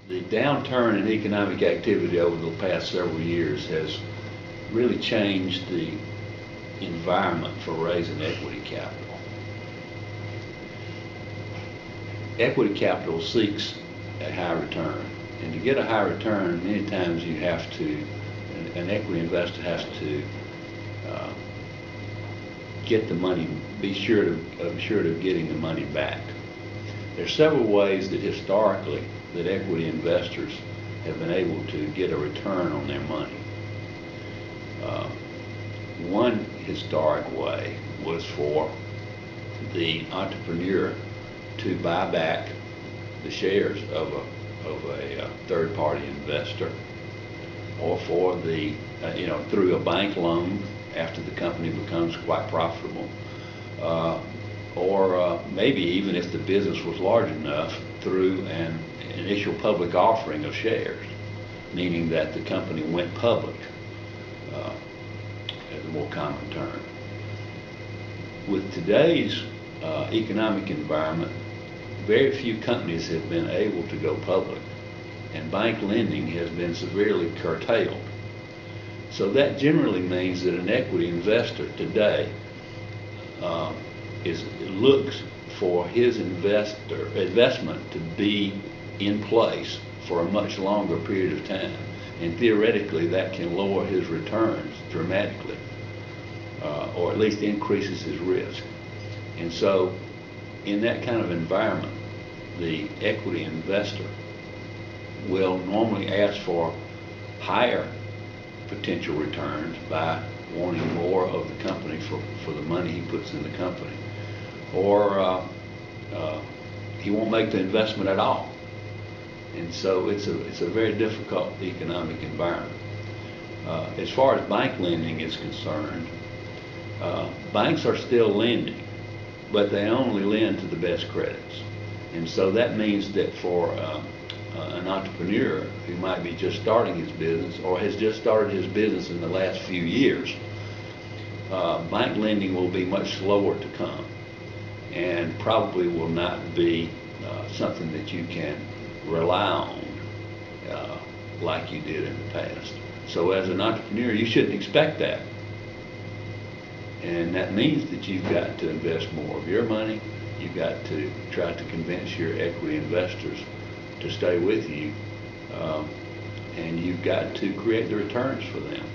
The downturn in economic activity over the past several years has really changed the environment for raising equity capital. Equity capital seeks a high return, and to get a high return, many times you have to, an equity investor has to get the money, be sure of getting the money back. There are several ways that historically that equity investors have been able to get a return on their money. One historic way was for the entrepreneur to buy back the shares of a third-party investor, or for the through a bank loan after the company becomes quite profitable, or maybe even if the business was large enough, through an initial public offering of shares, meaning that the company went public, as a more common term. With today's economic environment, very few companies have been able to go public, and bank lending has been severely curtailed. So that generally means that an equity investor today looks for his investment to be in place for a much longer period of time, and theoretically that can lower his returns dramatically, or at least increases his risk. And so in that kind of environment, the equity investor will normally ask for higher potential returns by wanting more of the company for the money he puts in the company, or he won't make the investment at all. And so it's a very difficult economic environment. As far as bank lending is concerned, banks are still lending, but they only lend to the best credits. And so that means that for an entrepreneur who might be just starting his business, or has just started his business in the last few years, bank lending will be much slower to come, and probably will not be something that you can rely on like you did in the past. So as an entrepreneur, you shouldn't expect that. And that means that you've got to invest more of your money. You've got to try to convince your equity investors to stay with you, and you've got to create the returns for them.